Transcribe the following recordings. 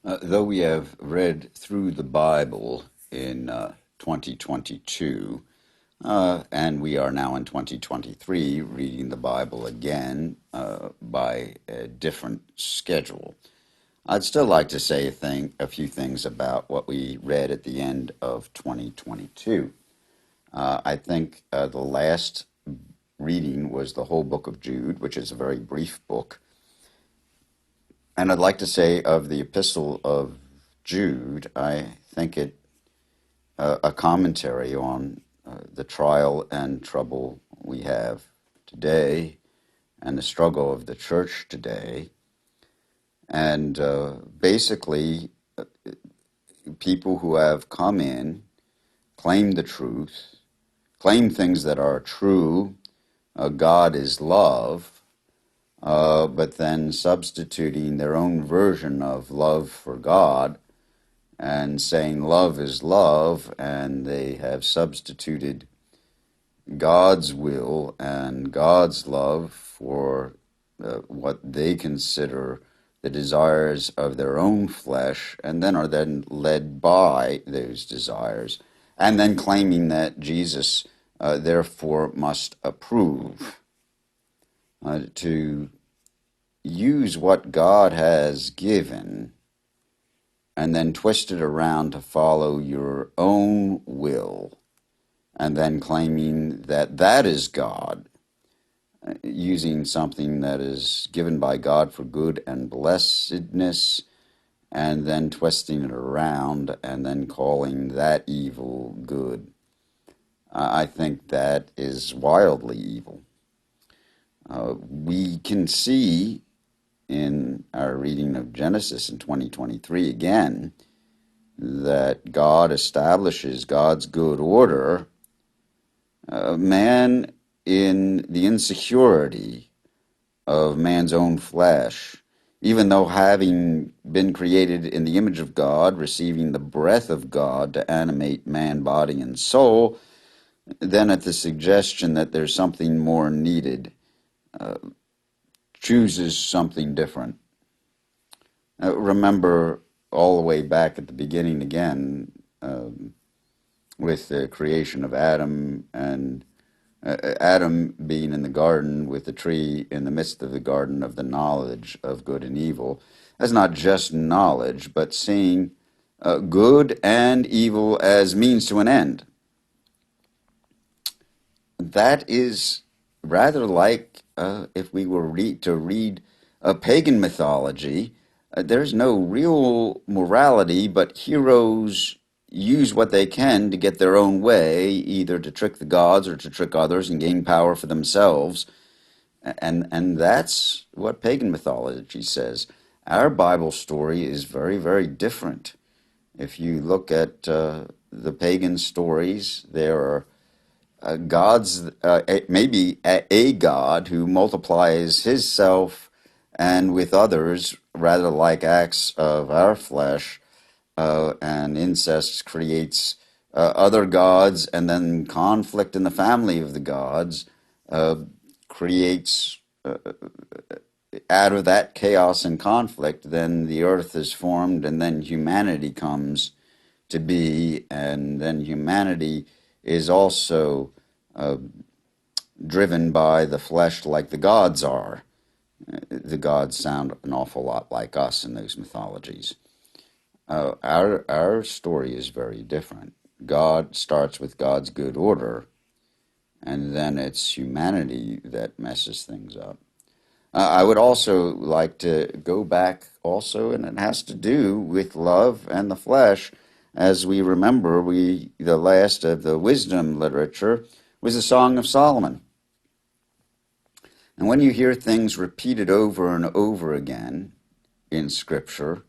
Though we have read through the Bible in 2022, and we are now in 2023 reading the Bible again by a different schedule, I'd still like to say a few things about what we read at the end of 2022. I think the last reading was the whole book of Jude, which is a very brief book. And I'd like to say of the epistle of Jude, I think it a commentary on the trial and trouble we have today and the struggle of the church today. And basically, people who have come in, claim the truth, claim things that are true, God is love, but then substituting their own version of love for God and saying love is love, and they have substituted God's will and God's love for what they consider the desires of their own flesh, and then are then led by those desires, and then claiming that Jesus therefore must approve. To use what God has given and then twist it around to follow your own will, and then claiming that that is God, using something that is given by God for good and blessedness, and then twisting it around and then calling that evil good. I think that is wildly evil. We can see in our reading of Genesis in 2023 again that God establishes God's good order. Man, in the insecurity of man's own flesh, even though having been created in the image of God, receiving the breath of God to animate man, body, and soul, then at the suggestion that there's something more needed, chooses something different. Remember all the way back at the beginning again, with the creation of Adam, and Adam being in the garden with the tree in the midst of the garden of the knowledge of good and evil. That's not just knowledge, but seeing good and evil as means to an end. That is rather like if we were to read a pagan mythology. There's no real morality, but heroes use what they can to get their own way, either to trick the gods or to trick others and gain power for themselves. And that's what pagan mythology says. Our Bible story is very, very different. If you look at the pagan stories, there are gods, maybe a god who multiplies his self and with others, rather like acts of our flesh, and incest creates other gods, and then conflict in the family of the gods creates, out of that chaos and conflict, then the earth is formed, and then humanity comes to be, and then humanity is also driven by the flesh like the gods are. The gods sound an awful lot like us in those mythologies. Our story is very different. God starts with God's good order, and then it's humanity that messes things up. I would also like to go back also, and it has to do with love and the flesh. As we remember, the last of the wisdom literature was the Song of Solomon. And when you hear things repeated over and over again in Scripture,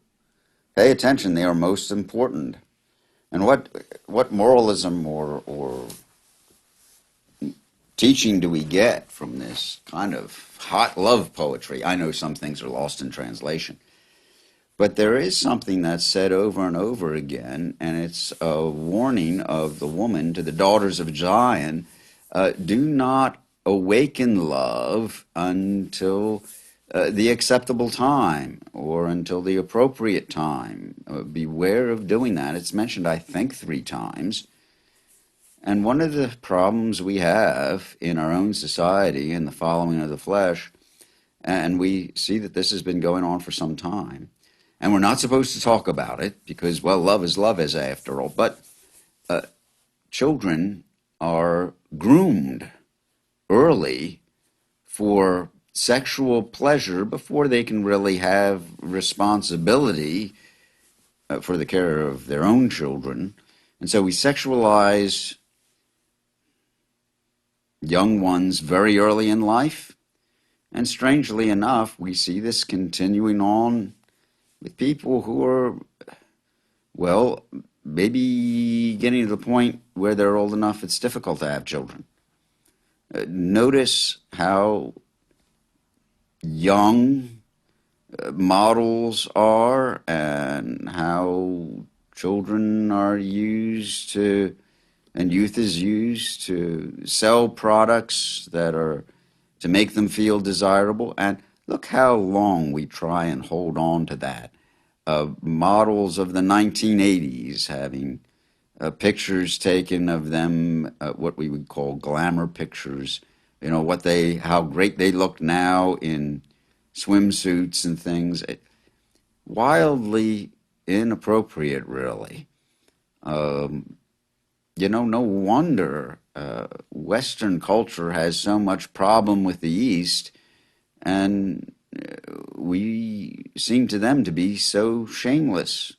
pay attention, they are most important. And what moralism or teaching do we get from this kind of hot love poetry? I know some things are lost in translation. But there is something that's said over and over again, and it's a warning of the woman to the daughters of Zion. Do not awaken love until the acceptable time or until the appropriate time. Beware of doing that. It's mentioned, I think, 3 times. And one of the problems we have in our own society in the following of the flesh, and we see that this has been going on for some time, and we're not supposed to talk about it because, well, love is after all, but children are groomed early for sexual pleasure before they can really have responsibility for the care of their own children. And so we sexualize young ones very early in life. And strangely enough, we see this continuing on with people who are, well, maybe getting to the point where they're old enough it's difficult to have children. Notice how young models are and how children are used to, and youth is used to sell products that are to make them feel desirable. And look how long we try and hold on to that. Models of the 1980s having pictures taken of them, what we would call glamour pictures, how great they look now in swimsuits and things. Wildly inappropriate, really. No wonder Western culture has so much problem with the East, and we seem to them to be so shameless.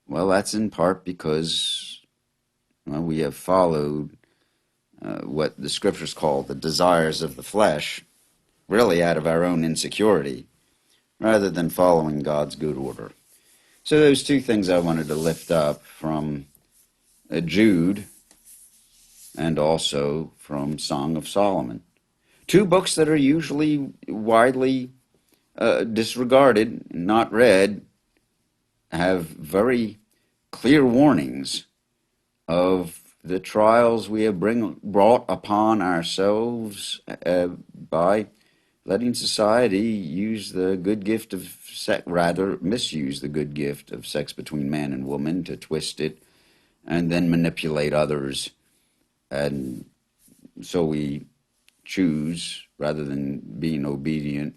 Well, that's in part because we have followed what the scriptures call the desires of the flesh, really out of our own insecurity, rather than following God's good order. So those 2 things I wanted to lift up from Jude and also from Song of Solomon. 2 books that are usually widely disregarded, not read, have very clear warnings of the trials we have brought upon ourselves by letting society use the good gift of sex, rather misuse the good gift of sex between man and woman to twist it and then manipulate others. And so we choose, rather than being obedient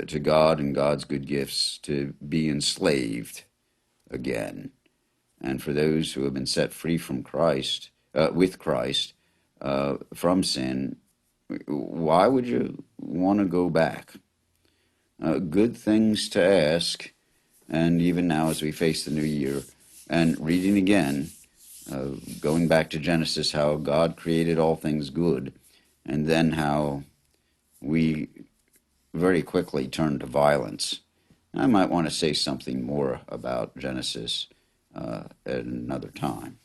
to God and God's good gifts, to be enslaved again. And for those who have been set free from Christ, with Christ, from sin, why would you want to go back? Good things to ask, and even now as we face the new year, and reading again, going back to Genesis, how God created all things good, and then how we very quickly turn to violence. I might want to say something more about Genesis at another time.